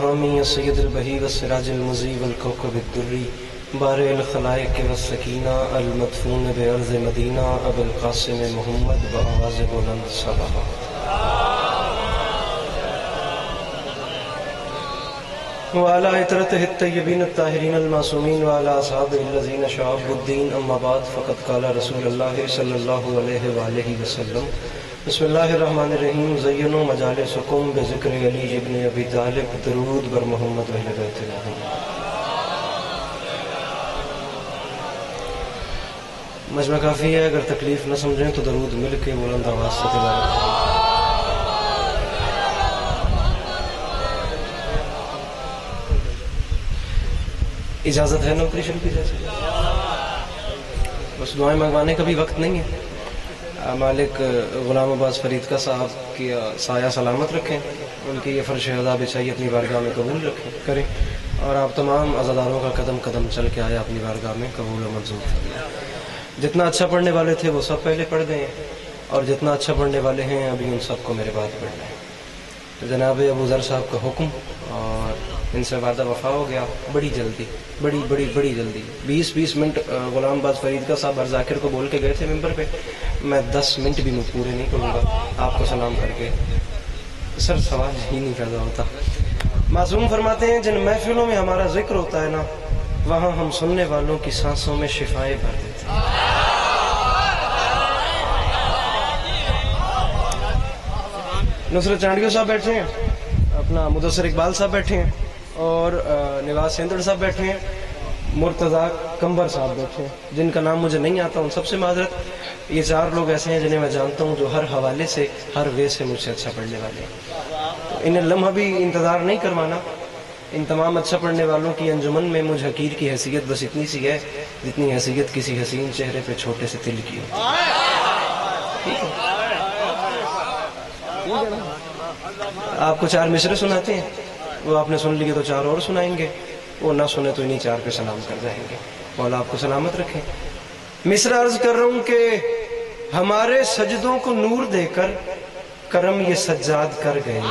حامی سید البہی والسراج المضی والکوكب الدری بارئ الخلائق والسکینہ المدفون بارض مدینہ ابو القاسم محمد بآواز بلند صلوات وعلى عطرته الطيبين الطاهرين المعصومين وعلى أصحابه الذين شعبوا الدين أما بعد فقد قال رسول الله صلى الله عليه وآله وسلم بسم الله الرحمن الرحيم زينوا مجالسكم بذكر علي بن أبي طالب درود بر محمد وآل بیت محمد. مجمع کافی ہے، اگر تکلیف نہ سمجھیں تو درود مل کے بلند آواز سے تلاوت. اجازت ہے نوکری شروع کی جیسے؟ بس دعائیں منگوانے کا بھی وقت نہیں ہے. مالک غلام عباس فرید کا صاحب کی سایہ سلامت رکھیں، ان کی یہ فرش ادا بچھائی اپنی بارگاہ میں قبول رکھیں کریں، اور آپ تمام عزاداروں کا قدم قدم چل کے آیا اپنی بارگاہ میں قبول و منظور فرمائیں. جتنا اچھا پڑھنے والے تھے وہ سب پہلے پڑھ گئے، اور جتنا اچھا پڑھنے والے ہیں ابھی ان سب کو میرے بعد پڑھنا ہے. جناب ابو ذر صاحب کا حکم، اور ان سے وعدہ وفا ہو گیا بڑی جلدی، بڑی جلدی 20 منٹ غلام عباس فرید کا صاحب ہر ذاکر کو بول کے گئے تھے ممبر پہ. میں 10 منٹ بھی پورے نہیں کروں گا آپ کو سلام کر کے، سر سوال ہی نہیں پیدا ہوتا. معصوم فرماتے ہیں جن محفلوں میں ہمارا ذکر ہوتا ہے نا، وہاں ہم سننے والوں کی سانسوں میں شفائیں بھر دیتے ہیں. نصرت چانڈیو صاحب بیٹھے ہیں، اپنا مدثر اقبال صاحب بیٹھے ہیں، اور نواز سیندڑ صاحب بیٹھے ہیں، مرتضیٰ کمبر صاحب بیٹھے ہیں، جن کا نام مجھے نہیں آتا ان سب سے معذرت. یہ 4 لوگ ایسے ہیں جنہیں میں جانتا ہوں جو ہر حوالے سے ہر وے سے مجھ سے اچھا پڑھنے والے ہیں. انہیں لمحہ بھی انتظار نہیں کروانا. ان تمام اچھا پڑھنے والوں کی انجمن میں مجھ حقیر کی حیثیت بس اتنی سی ہے جتنی حیثیت کسی حسین چہرے پہ چھوٹے سے تل کی ہو. آپ کو 4 مصرے سناتے ہیں، وہ آپ نے سن لیے تو 4 اور سنائیں گے، وہ نہ سنے تو انہیں 4 پہ سلام کر جائیں گے. مولا آپ کو سلامت رکھیں. مصرع عرض کر رہا ہوں کہ ہمارے سجدوں کو نور دے کر کرم یہ سجاد کر گئے.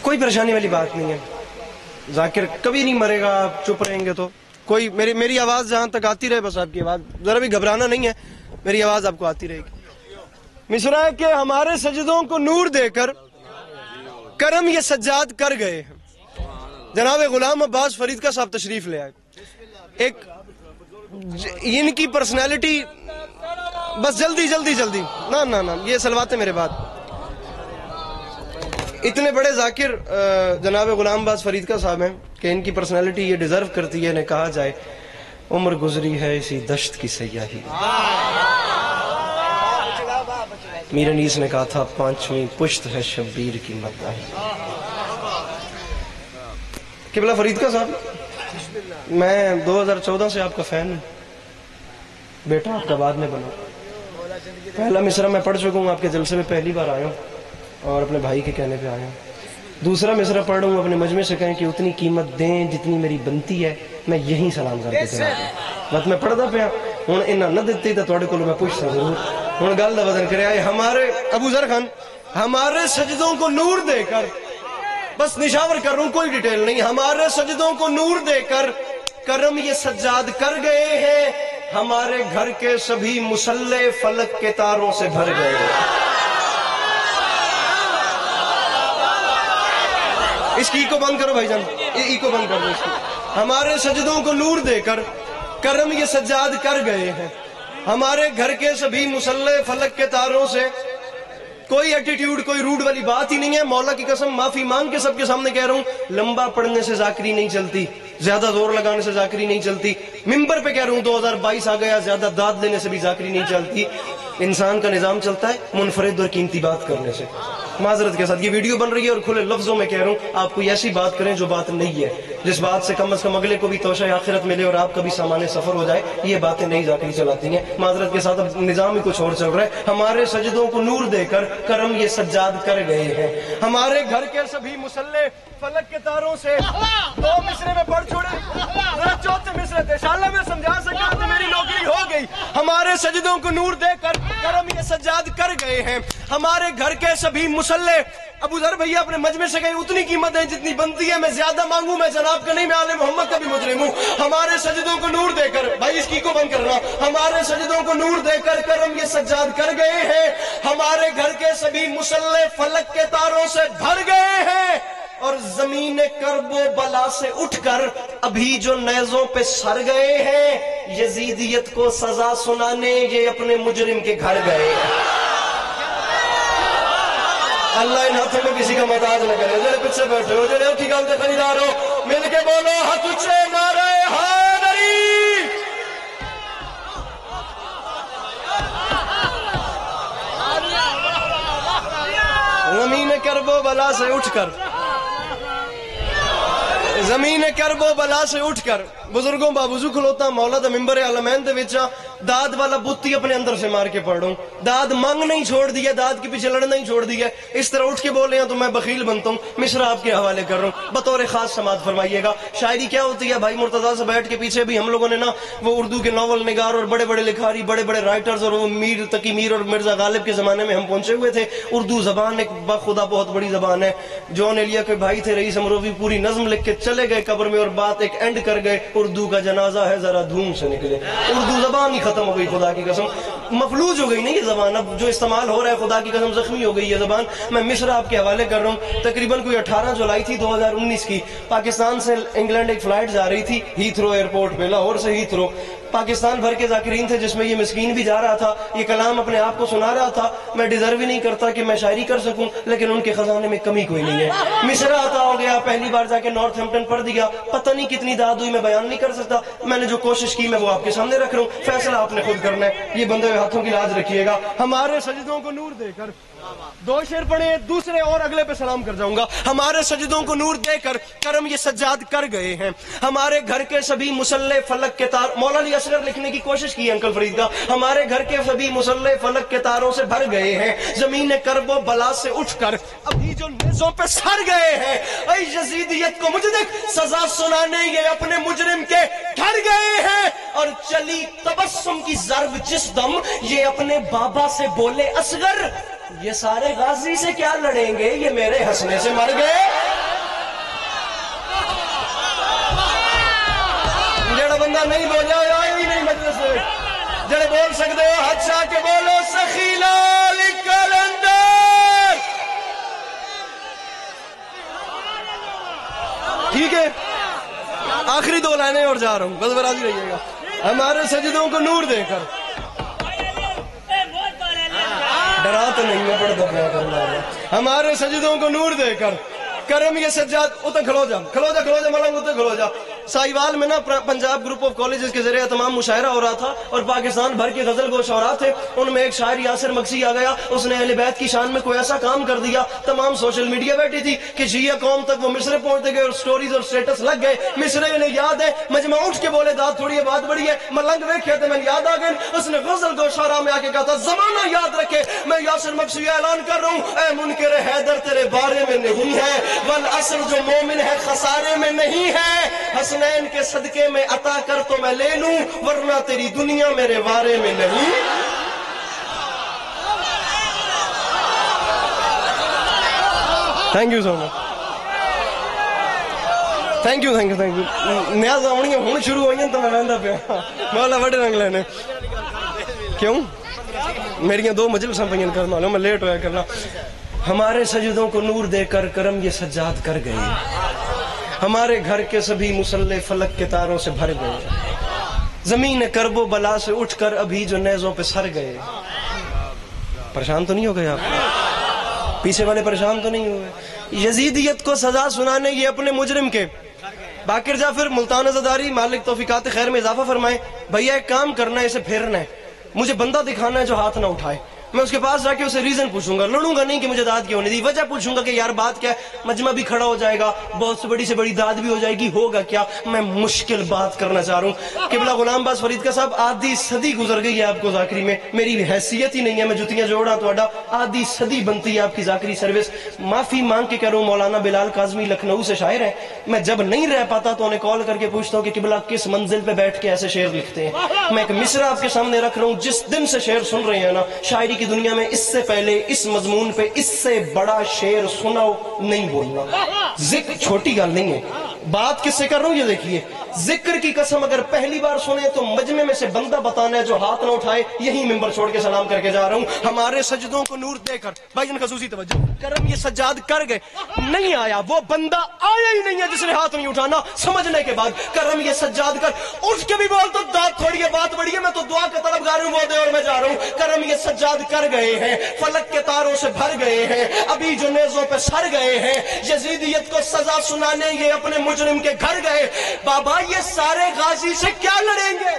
کوئی پریشانی والی بات نہیں ہے، ذاکر کبھی نہیں مرے گا. آپ چپ رہیں گے تو کوئی میری آواز جہاں تک آتی رہے، بس آپ کی آواز ذرا بھی گھبرانا نہیں ہے، میری آواز آپ کو آتی رہے گی. مصرع ہے کہ ہمارے سجدوں کو نور دے کر کرم یہ سجاد کر گئے ہیں. جناب غلام عباس فرید کا صاحب تشریف لے آئے. ایک ان کی پرسنالٹی بس جلدی نہ یہ سلوات ہے میرے بعد. اتنے بڑے ذاکر جناب غلام عباس فرید کا صاحب ہیں کہ ان کی پرسنالٹی یہ ڈیزرو کرتی ہے انہیں کہا جائے عمر گزری ہے اسی دشت کی سیاہی. میر انیس نے کہا تھا 5ویں پشت ہے شبیر کی مداحی. قبلہ فرید کا صاحب، میں 2014 سے آپ کا فین ہوں، بیٹا آپ کا بعد میں بنا. پہلا مصرع میں پڑھ چکا ہوں، آپ کے جلسے میں پہلی بار آیا ہوں اور اپنے بھائی کے کہنے پہ آیا ہوں. دوسرا مصرع پڑھ رہا ہوں، اپنے مجمع سے کہیں کہ اتنی قیمت دیں جتنی میری بنتی ہے، میں یہی سلام کر کے چلا گیا. بس میں پڑھتا پیا ہوں، انہیں نہ دیتی تو تھوڑے کو میں پوچھتا ضرور. ہوں گل کا وزن کرے آئے ہمارے ابو ذر خان، ہمارے سجدوں کو نور دے کر، بس نشاور کر رہا ہوں کوئی ڈیٹیل نہیں، ہمارے سجدوں کو نور دے کر کرم یہ سجاد کر گئے ہیں. ہمارے گھر کے سبھی مصلے فلک کے تاروں سے بھر گئے ہیں. اس کی کو بند کرو بھائی جان، ای کو بند کر دو اس کی. ہمارے سجدوں کو نور دے کر کرم یہ سجاد کر گئے ہیں. ہمارے گھر کے سبھی مصلے فلک کے تاروں سے. کوئی ایٹیٹیوڈ کوئی روڈ والی بات ہی نہیں ہے. مولا کی قسم معافی مانگ کے سب کے سامنے کہہ رہا ہوں، لمبا پڑھنے سے ذاکری نہیں چلتی، زیادہ زور لگانے سے ذاکری نہیں چلتی. ممبر پہ کہہ رہا ہوں 2022 آ گیا، زیادہ داد لینے سے بھی ذاکری نہیں چلتی. انسان کا نظام چلتا ہے منفرد اور قیمتی بات کرنے سے. معذرت کے ساتھ یہ ویڈیو بن رہی ہے اور کھلے لفظوں میں کہہ رہا ہوں آپ کوئی ایسی بات کریں جو بات نہیں ہے، جس بات سے کم از کم اگلے کو بھی توشہ آخرت ملے اور آپ کا بھی سامان سفر ہو جائے، یہ باتیں نہیں ذاکری چلاتی ہیں۔ معذرت کے ساتھ اب نظام ہی کچھ اور چل رہا ہے۔ ہمارے سجدوں کو نور دے کر کرم یہ سجاد کر گئے ہیں، ہمارے گھر کے سبھی مسلح فلک کے تاروں سے۔ دو مصرے میں پڑھ چھوڑے، ذرا چوتھے مصرے تھے، انشاءاللہ میں سمجھا سکا تو میری نوکری ہو گئی۔ ہمارے سجدوں کو نور دے کر کرم یہ سجاد کر گئے ہیں، ہمارے گھر کے سبھی مسلح۔ ابو ذر بھیا اپنے مجمع سے کہیں اتنی قیمت ہے جتنی بنتی ہے، میں زیادہ مانگوں میں جناب کا نہیں، میں آل محمد کا بھی مجرم ہوں۔ ہمارے سجدوں کو نور دے کر، بھائی اس کی کو بند کرنا، ہمارے سجدوں کو نور دے کر کرم یہ سجاد کر گئے ہیں، ہمارے گھر کے سبھی مسلح فلک کے تاروں سے بھر گئے ہیں، اور زمین کرب و بلا سے اٹھ کر ابھی جو نیزوں پہ سر گئے ہیں، یزیدیت کو سزا سنانے یہ اپنے مجرم کے گھر گئے ہیں۔ اللہ ان ہاتھوں میں کسی کا محتاج نہ کرے، جڑے پیچھے بیٹھے ہو، جڑے اٹھی گل تے خریدار ہو، مل کے بولو ہاتھ اونچے، نعرہ حیدری۔ زمین کرب و بلا سے اٹھ کر، زمین کرب و بلا سے اٹھ کر بزرگوں بابوزو کھلوتا مولا دا ممبر علمین دے وچا داد والا بوتی اپنے اندر سے مار کے پڑھ رہا ہوں۔ داد مانگ نہیں چھوڑ دیا، داد کے پیچھے لڑنا نہیں چھوڑ دیا، اس طرح اٹھ کے بولے ہیں تو میں بخیل بنتا ہوں۔ مصرع آپ کے حوالے کر رہا ہوں، بطور خاص سماعت فرمائیے گا۔ شاعری کیا ہوتی ہے بھائی؟ مرتضیٰ سے بیٹھ کے پیچھے بھی ہم لوگوں نے نا وہ اردو کے ناول نگار اور بڑے بڑے لکھاری، بڑے بڑے رائٹرز اور وہ میر تقی میر اور مرزا غالب کے زمانے میں ہم پہنچے ہوئے تھے۔ اردو زبان ایک بخدا بہت بڑی زبان ہے۔ جون ایلیا کے بھائی تھے رئیس امروی، پوری نظم لکھ کے چلے گئے قبر میں اور بات ایک اینڈ کر گئے، اردو کا جنازہ ہے ذرا دھوم سے نکلے۔ اردو زبان ہی ختم ہو گئی، خدا کی قسم مفلوج ہو گئی نہیں یہ زبان، اب جو استعمال ہو رہا ہے خدا کی قسم زخمی ہو گئی یہ زبان۔ میں مصرع آپ کے حوالے کر رہا ہوں، تقریباً کوئی 18 جولائی تھی 2019 کی، پاکستان سے انگلینڈ ایک فلائٹ جا رہی تھی ہیتھرو ایئرپورٹ پہ، لاہور سے ہیتھرو۔ پاکستان بھر کے ذاکرین تھے جس میں یہ مسکین بھی جا رہا تھا، یہ کلام اپنے آپ کو سنا رہا تھا۔ میں ڈیزرو ہی نہیں کرتا کہ میں شاعری کر سکوں، لیکن ان کے خزانے میں کمی کوئی نہیں ہے۔ مصرع عطا ہو گیا، پہلی بار جا کے نارتھ ہیمپٹن پڑھ دیا، پتہ نہیں کتنی داد ہوئی، میں بیان نہیں کر سکتا۔ میں نے جو کوشش کی میں وہ آپ کے سامنے رکھ رہا ہوں، فیصلہ آپ نے خود کرنا ہے۔ یہ بندے ہوئے ہاتھوں کی لاج رکھیے گا۔ ہمارے سجدوں کو نور دے کر، دو شعر پڑھے دوسرے اور اگلے پہ سلام کر جاؤں گا۔ ہمارے سجدوں کو نور دے کر کرم یہ سجاد کر گئے ہیں، ہمارے گھر کے سبھی مسلح فلک کے تار۔ مولا علی اصغر لکھنے کی کوشش کی انکل فرید کا، ہمارے گھر کے سبھی مسلح فلک کے تاروں سے بھر گئے ہیں، زمین کرب و بلا سے اٹھ کر ابھی جو نیزوں پہ سر گئے ہیں، اے یزیدیت کو مجھ دیکھ سزا سنانے یہ اپنے مجرم کے گھر گئے ہیں۔ اور چلی تبسم کی ضرب جس دم یہ اپنے بابا سے بولے اصغر، یہ سارے غازی سے کیا لڑیں گے، یہ میرے ہنسنے سے مر گئے۔ جڑا بندہ نہیں بولا آئے ہی نہیں مجلس سے، جڑے بول سکتے ہو ہاتھ چاہ کے بولو سخی لال کلندر۔ ٹھیک ہے، آخری دو لائنیں اور جا رہا ہوں، بس راضی رہیے گا۔ ہمارے سجدوں کو نور دے کر، ڈرا تو نہیں میں پڑھ دو پیا کرنا ہے، ہمارے سجدوں کو نور دے کر کرم یہ سجاد۔ اتنے کھلو جا ملنگ، اتنے کھلو جا۔ سائیوال میں نا پنجاب گروپ آف کالجز کے ذریعے تمام مشاعرہ ہو رہا تھا اور پاکستان بھر کے غزل گو شعراء تھے، ان میں ایک شاعر یاسر مکسی آ گیا، اس نے اہل بیت کی شان میں کوئی ایسا کام کر دیا، تمام سوشل میڈیا بیٹھی تھی کہ شیعہ قوم تک وہ مصرے پہنچتے گئے اور سٹوریز اور سٹیٹس لگ گئے۔ مصرے انہیں یاد ہے، مجمع اٹھ کے بولے داد تھوڑی ہے بات بڑی ہے، ملنگ ویکھے تھے میں یاد آ گئے۔ اس نے غزل گو شعراء میں آ کے کہا تھا زمانہ یاد رکھے، میں یاسر مکسی اعلان کر رہا ہوں، اے منکر حیدر تیرے بارے میں نہیں ہے، والعصر جو مومن ہے خسارے میں نہیں ہے، حسنین کے صدقے میں عطا کر تو میں لے لوں، ورنہ تیری دنیا میرے بارے میں نہیں۔ Thank you so much, thank you. Niaz آنی ہوں شروع ہوئی تو میں رہتا پیا مولا وڈے رنگ لینے کیوں میری دو مجلساں پہ کرنا لو، میں لیٹ ہویا کرنا۔ ہمارے سجدوں کو نور دے کر کرم یہ سجاد کر گئے، ہمارے گھر کے سبھی مسلح فلک کے تاروں سے بھر گئے، زمین کرب و بلا سے اٹھ کر ابھی جو نیزوں پہ سر گئے۔ پریشان تو نہیں ہو گئے آپ؟ پیچھے والے پریشان تو نہیں ہوئے؟ یزیدیت کو سزا سنانے یہ اپنے مجرم کے۔ باقر جعفر ملتان زداری مالک توفیقات خیر میں اضافہ فرمائے، بھیا ایک کام کرنا ہے، اسے پھیرنا ہے، مجھے بندہ دکھانا ہے جو ہاتھ نہ اٹھائے۔ میں اس کے پاس جا کے اسے ریزن پوچھوں گا, لڑوں گا نہیں کہ مجھے داد کیوں نہیں دی, وجہ پوچھوں گا کہ یار بات کیا ہے. مجمع بھی کھڑا ہو جائے گا, بہت سے بڑی داد بھی ہو جائے گی, ہوگا کیا. میں مشکل بات کرنا چاہ رہا ہوں. قبلہ غلام باز فرید کا صاحب آدھی صدی گزر گئی ہے آپ کو ذاکری میں, میری حیثیت ہی نہیں ہے, میں جتیاں جوڑا توڑا, آدھی صدی بنتی ہے آپ کی ذاکری سروس. معافی مانگ کے کہہ رہا ہوں, مولانا بلال کاظمی لکھنؤ سے شاعر ہیں, میں جب نہیں رہ پاتا تو انہیں کال کر کے پوچھتا ہوں کہ قبلہ کس منزل پہ بیٹھ کے ایسے شعر لکھتے ہیں. میں ایک مصرع آپ کے سامنے رکھ رہا ہوں, جس دن سے شعر سن رہے ہیں نا, شاعری کی دنیا میں اس سے پہلے اس مضمون پہ اس سے بڑا شعر سناؤ نہیں بولنا. ذکر چھوٹی گل نہیں ہے. بات کس سے کر رہا ہوں یہ دیکھیے, ذکر کی قسم اگر پہلی بار سنے تو مجمع میں سے بندہ بتانا ہے جو ہاتھ نہ اٹھائے, یہی ممبر چھوڑ کے سلام کر کے جا رہا ہوں. ہمارے سجدوں کو نور دے کر بھائی جن خصوصی توجہ کرم یہ سجاد کر گئے, نہیں آیا وہ بندہ, آیا ہی نہیں ہے جس نے ہاتھ نہیں اٹھانا. سمجھنے کے بعد کرم یہ سجاد کر, اٹھ کے بھی بول تو داد تھوڑی ہے, بات بڑی ہے, میں تو دعا کا طلبگار ہوں, وہ دے اور میں جا رہا ہوں. کرم یہ سجاد کر گئے ہیں, فلک کے تاروں سے بھر گئے ہیں, ابھی جو نیزوں پہ سر گئے ہیں, یزیدیت کو سزا سنانے یہ اپنے مجرم کے گھر گئے. بابا یہ سارے غازی سے کیا لڑیں گے,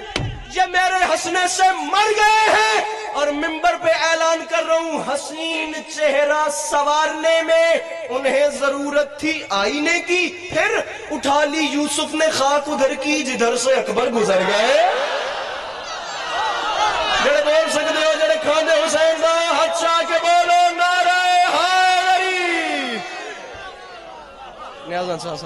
یہ میرے ہنسنے سے مر گئے ہیں. اور ممبر پہ اعلان کر رہا ہوں, حسین چہرہ سنوارنے میں انہیں ضرورت تھی آئینے کی, پھر اٹھا لی یوسف نے خاک ادھر کی جدھر سے اکبر گزر گئے. جڑے بول سکتے ہو, جڑے کھاندے حسین دا ہاتھ چاہ کے بولو نعرہ حیدری. نیاز صاحب